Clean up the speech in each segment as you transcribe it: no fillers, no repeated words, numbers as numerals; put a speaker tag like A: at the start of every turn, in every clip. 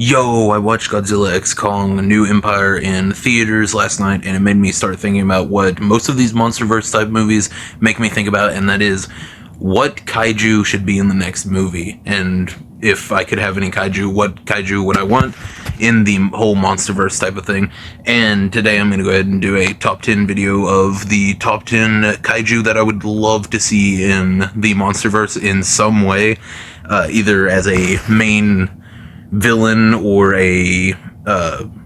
A: Yo, I watched Godzilla X Kong New Empire in theaters last night, and it made me start thinking about what most of these monsterverse type movies make me think about, and that is what kaiju should be in the next movie. And if I could have any kaiju, what kaiju would I want in the whole monsterverse type of thing? And today I'm going to go ahead and do a top 10 video of the top 10 kaiju that I would love to see in the monsterverse in some way, either as a main villain or a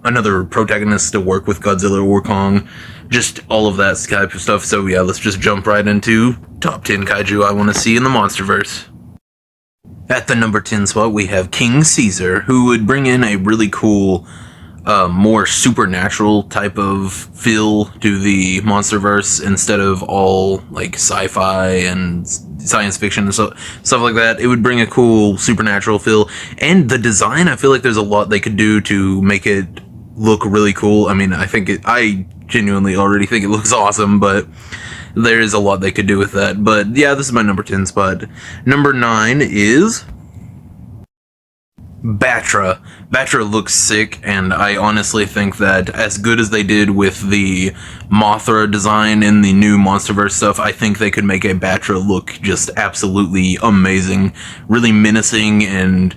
A: another protagonist to work with Godzilla or Kong, just all of that type of stuff. So yeah, let's just jump right into top 10 kaiju I want to see in the monsterverse. At the number 10 spot, we have King Caesar, who would bring in a really cool, more supernatural type of feel to the monsterverse instead of all like sci-fi and science fiction and stuff like that. It would bring a cool supernatural feel, and the design, I feel like there's a lot they could do to make it look really cool. I mean, I genuinely already think it looks awesome, but there is a lot they could do with that. But yeah, this is my number 10 spot. Number 9 is Batra. Batra looks sick, and I honestly think that as good as they did with the Mothra design in the new Monsterverse stuff, I think they could make a Batra look just absolutely amazing, really menacing and,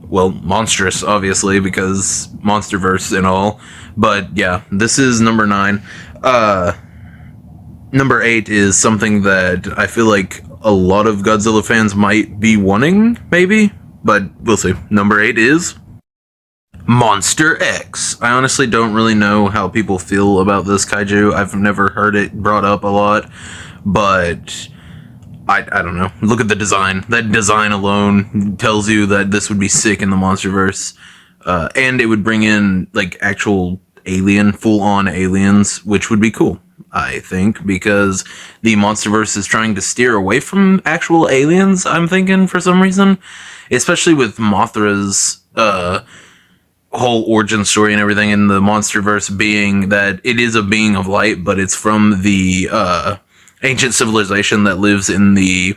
A: well, monstrous, obviously, because Monsterverse and all. But yeah, this is number 9. Number 8 is something that I feel like a lot of Godzilla fans might be wanting, maybe? But we'll see. Number 8 is Monster X. I honestly don't really know how people feel about this kaiju. I've never heard it brought up a lot, but I don't know. Look at the design. That design alone tells you that this would be sick in the Monsterverse. And it would bring in like actual full-on aliens, which would be cool, I think, because the Monsterverse is trying to steer away from actual aliens, I'm thinking, for some reason. Especially with Mothra's whole origin story and everything in the Monsterverse being that it is a being of light, but it's from the ancient civilization that lives in the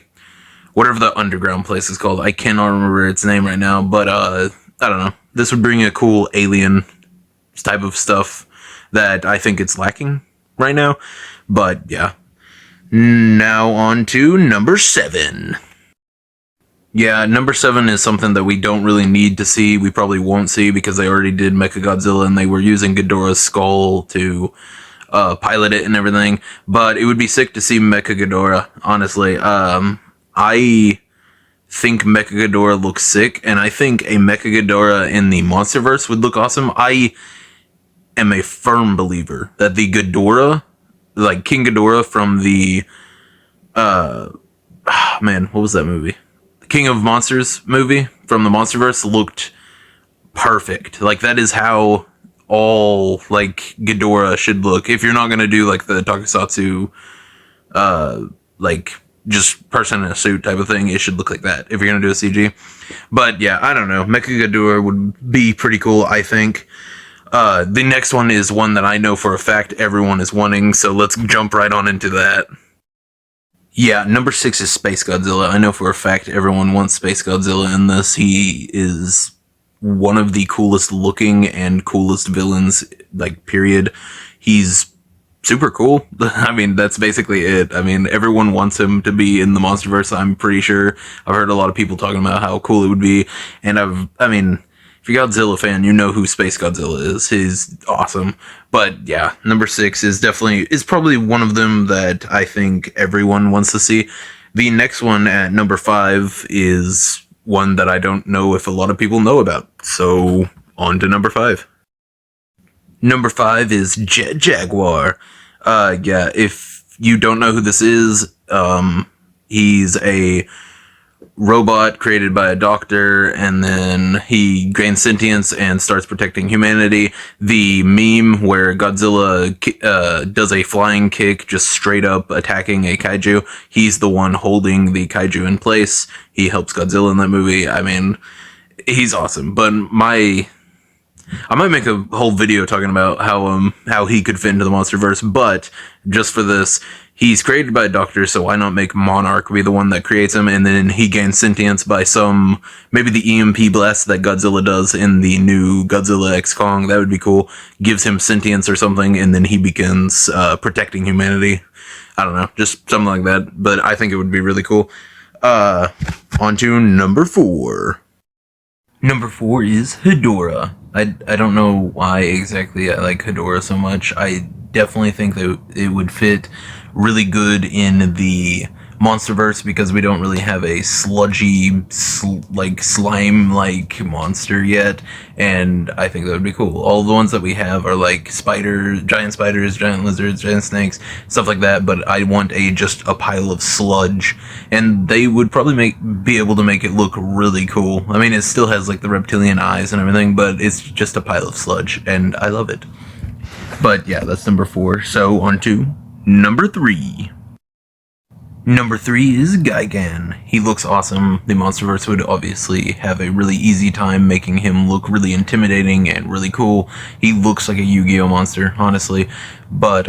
A: whatever the underground place is called. I cannot remember its name right now, but I don't know. This would bring a cool alien type of stuff that I think it's lacking right now. But yeah. Now on to number 7. Yeah, number 7 is something that we don't really need to see. We probably won't see because they already did Mechagodzilla and they were using Ghidorah's skull to pilot it and everything. But it would be sick to see Mechaghidorah, honestly. I think Mechaghidorah looks sick, and I think a Mechaghidorah in the Monsterverse would look awesome. I am a firm believer that the Ghidorah, like King Ghidorah from the man, what was that movie? King of Monsters movie from the Monsterverse looked perfect. Like, that is how all, like, Ghidorah should look. If you're not gonna do, like, the Tokusatsu, like, just person in a suit type of thing, it should look like that, if you're gonna do a CG. But, yeah, I don't know. Mechaghidorah would be pretty cool, I think. The next one is one that I know for a fact everyone is wanting, so let's jump right on into that. Yeah, number 6 is Space Godzilla. I know for a fact everyone wants Space Godzilla in this. He is one of the coolest looking and coolest villains, like, period. He's super cool. I mean, that's basically it. I mean, everyone wants him to be in the Monsterverse, I'm pretty sure. I've heard a lot of people talking about how cool it would be, and I mean, if you're a Godzilla fan, you know who Space Godzilla is. He's awesome. But yeah, number 6 is probably one of them that I think everyone wants to see. The next one at number 5 is one that I don't know if a lot of people know about. So on to number 5. Number 5 is Jet Jaguar. Yeah, if you don't know who this is, he's a robot created by a doctor, and then he gains sentience and starts protecting humanity. The meme where Godzilla does a flying kick, just straight up attacking a kaiju, he's the one holding the kaiju in place. He helps Godzilla in that movie. I mean, he's awesome. But I might make a whole video talking about how he could fit into the Monsterverse, but just for this, he's created by a doctor, so why not make Monarch be the one that creates him, and then he gains sentience by maybe the EMP blast that Godzilla does in the new Godzilla X Kong. That would be cool. Gives him sentience or something, and then he begins protecting humanity. I don't know, just something like that. But I think it would be really cool. On to number 4. Number 4 is Hedorah. I don't know why exactly I like Hedorah so much. I definitely think that it would fit really good in the monsterverse because we don't really have a sludgy, slime-like monster yet, and I think that would be cool. All the ones that we have are like spiders, giant lizards, giant snakes, stuff like that, but I want just a pile of sludge, and they would probably be able to make it look really cool. I mean, it still has like the reptilian eyes and everything, but it's just a pile of sludge, and I love it. But yeah, that's number 4. So on to number 3. Number 3 is Gigan. He looks awesome. The Monsterverse would obviously have a really easy time making him look really intimidating and really cool. He looks like a Yu-Gi-Oh monster, honestly. But,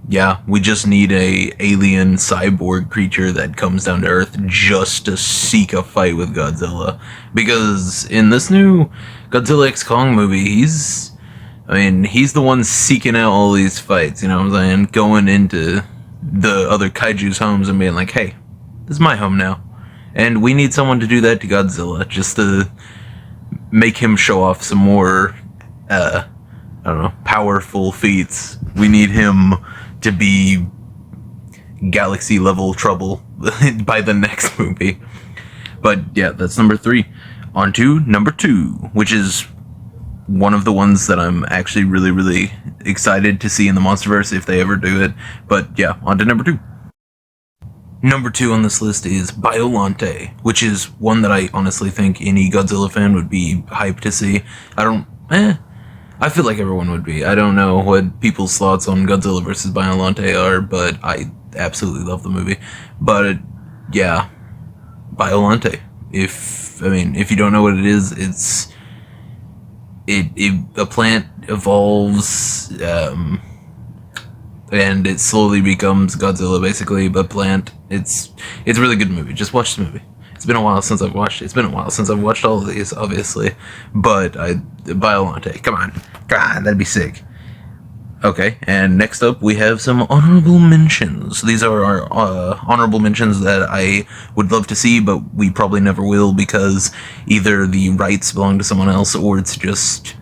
A: yeah, we just need a alien cyborg creature that comes down to Earth just to seek a fight with Godzilla. Because in this new Godzilla X Kong movie, he's the one seeking out all these fights, you know what I'm saying? Going into the other kaiju's homes and being like, hey, this is my home now. And we need someone to do that to Godzilla, just to make him show off some more, I don't know, powerful feats. We need him to be galaxy-level trouble by the next movie. But yeah, that's number 3. On to number 2, which is one of the ones that I'm actually really, really excited to see in the Monsterverse if they ever do it. But yeah, on to number 2. Number 2 on this list is Biollante, which is one that I honestly think any Godzilla fan would be hyped to see. I feel like everyone would be. I don't know what people's thoughts on Godzilla vs. Biollante are, but I absolutely love the movie. But yeah, Biollante. If you don't know what it is, it's a plant evolves, and it slowly becomes Godzilla, basically. But plant, it's a really good movie. Just watch the movie. It's been a while since I've watched it. It's been a while since I've watched all of these, obviously. But Biollante, come on, that'd be sick. Okay, and next up we have some honorable mentions. These are our honorable mentions that I would love to see, but we probably never will because either the rights belong to someone else or it's just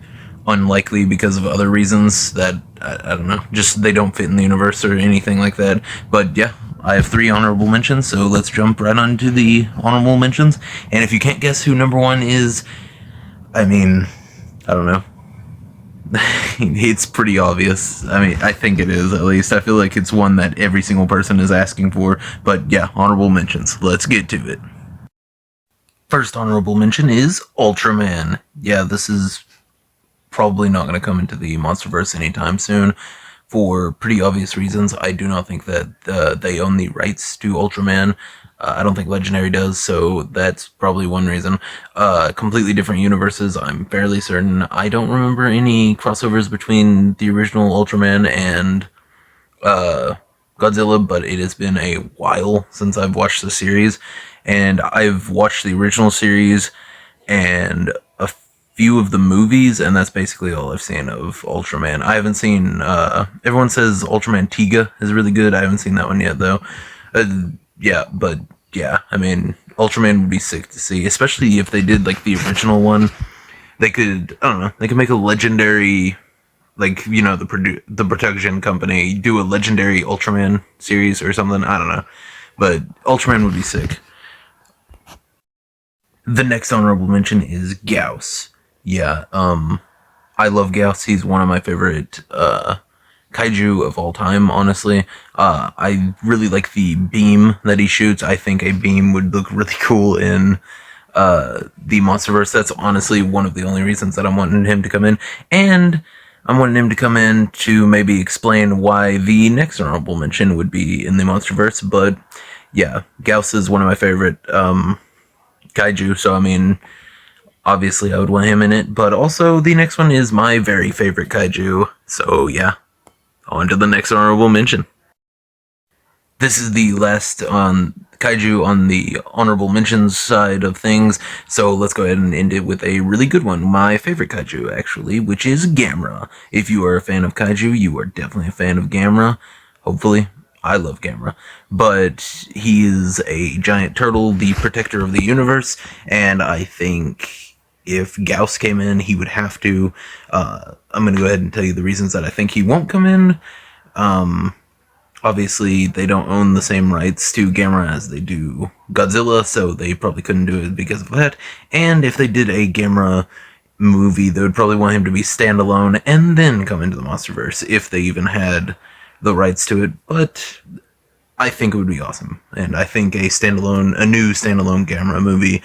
A: unlikely because of other reasons that, I don't know, just they don't fit in the universe or anything like that. But yeah, I have 3 honorable mentions, so let's jump right on to the honorable mentions. And if you can't guess who number 1 is, I don't know. It's pretty obvious. I think it is, at least. I feel like it's one that every single person is asking for. But yeah, honorable mentions. Let's get to it. First honorable mention is Ultraman. Yeah, this is probably not going to come into the Monsterverse anytime soon. For pretty obvious reasons. I do not think that they own the rights to Ultraman. I don't think Legendary does, so that's probably one reason. Completely different universes, I'm fairly certain. I don't remember any crossovers between the original Ultraman and Godzilla, but it has been a while since I've watched the series. And I've watched the original series and a few of the movies, and that's basically all I've seen of Ultraman. I haven't seen, everyone says Ultraman Tiga is really good. I haven't seen that one yet, though. Yeah, but yeah, Ultraman would be sick to see, especially if they did like the original one. They could, I don't know, they could make a legendary, like, you know, the production company do a legendary Ultraman series or something. I don't know, but Ultraman would be sick. The next honorable mention is Gauss. Yeah, I love Gauss. He's one of my favorite kaiju of all time, honestly. I really like the beam that he shoots. I think a beam would look really cool in the Monsterverse. That's honestly one of the only reasons that I'm wanting him to come in. And I'm wanting him to come in to maybe explain why the next honorable mention would be in the Monsterverse. But yeah, Gauss is one of my favorite kaiju, so obviously I would want him in it. But also the next one is my very favorite kaiju, so yeah. On to the next honorable mention. this is the last kaiju on the honorable mentions side of things, so let's go ahead and end it with a really good one. My favorite kaiju, actually, which is Gamera. If you are a fan of kaiju, you are definitely a fan of Gamera. Hopefully. I love Gamera. But he is a giant turtle, the protector of the universe, and I think if Gauss came in, he would have to. I'm going to go ahead and tell you the reasons that I think he won't come in. Obviously, they don't own the same rights to Gamera as they do Godzilla, so they probably couldn't do it because of that. And if they did a Gamera movie, they would probably want him to be standalone and then come into the MonsterVerse, if they even had the rights to it. But I think it would be awesome. And I think a new standalone Gamera movie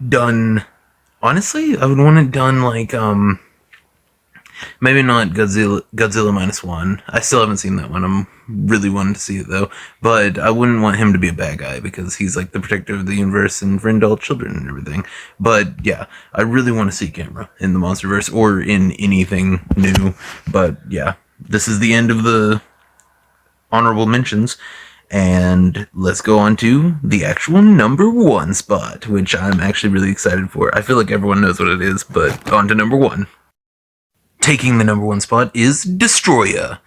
A: done, honestly, I would want it done like, maybe not Godzilla -1. I still haven't seen that one. I'm really wanting to see it though. But I wouldn't want him to be a bad guy because he's like the protector of the universe and friend to all children and everything. But yeah, I really want to see Gamera in the MonsterVerse or in anything new. But yeah, this is the end of the honorable mentions. And let's go on to the actual number 1 spot, which I'm actually really excited for. I feel like everyone knows what it is, but on to number 1. Taking the number 1 spot is Destroyer.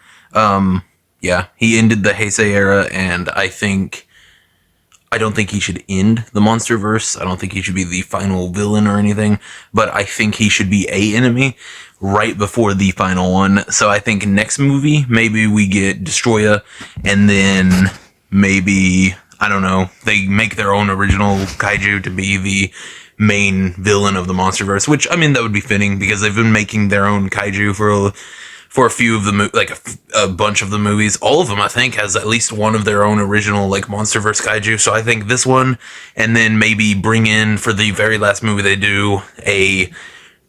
A: Yeah, he ended the Heisei era, and I don't think he should end the MonsterVerse. I don't think he should be the final villain or anything, but I think he should be a enemy right before the final one. So I think next movie, maybe we get Destroyer, and then maybe, I don't know, they make their own original kaiju to be the main villain of the MonsterVerse, which, I mean, that would be fitting because they've been making their own kaiju for a few of the a bunch of the movies. All of them, I think, has at least one of their own original like MonsterVerse kaiju. So I think this one, and then maybe bring in for the very last movie they do a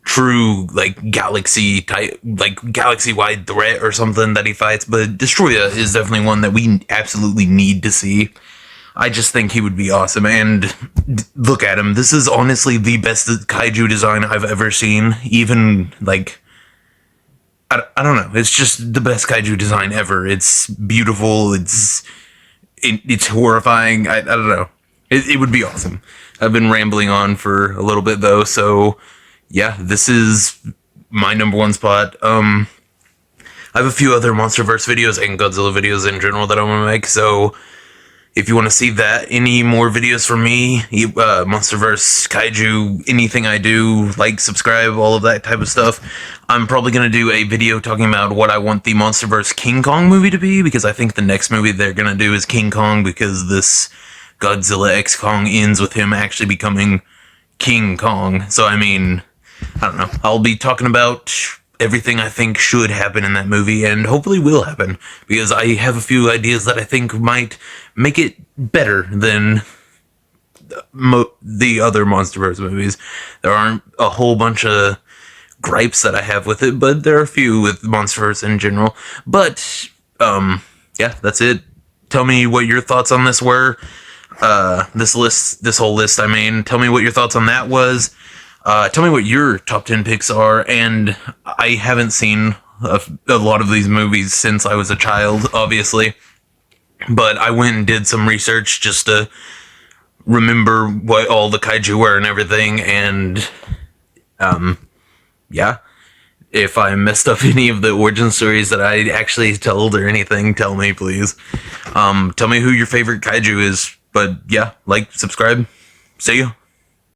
A: true like galaxy type, like galaxy wide threat or something that he fights. But Destroyer is definitely one that we absolutely need to see. I just think he would be awesome, and look at him. This is honestly the best kaiju design I've ever seen. Even, like, I don't know. It's just the best kaiju design ever. It's beautiful. It's horrifying. I don't know. It would be awesome. I've been rambling on for a little bit, though, so, yeah, this is my number 1 spot. I have a few other MonsterVerse videos and Godzilla videos in general that I want to make, so if you want to see that, any more videos from me, MonsterVerse, Kaiju, anything I do, like, subscribe, all of that type of stuff. I'm probably going to do a video talking about what I want the MonsterVerse King Kong movie to be, because I think the next movie they're going to do is King Kong, because this Godzilla X Kong ends with him actually becoming King Kong. So, I mean, I don't know. I'll be talking about everything I think should happen in that movie, and hopefully will happen, because I have a few ideas that I think might make it better than the other MonsterVerse movies. There aren't a whole bunch of gripes that I have with it, but there are a few with MonsterVerse in general. But, yeah, that's it. Tell me what your thoughts on this were. This whole list, I mean. Tell me what your thoughts on that was. Tell me what your top 10 picks are, and I haven't seen a lot of these movies since I was a child, obviously, but I went and did some research just to remember what all the kaiju were and everything, and, yeah, if I messed up any of the origin stories that I actually told or anything, tell me, please. Tell me who your favorite kaiju is, but yeah, like, subscribe, see you.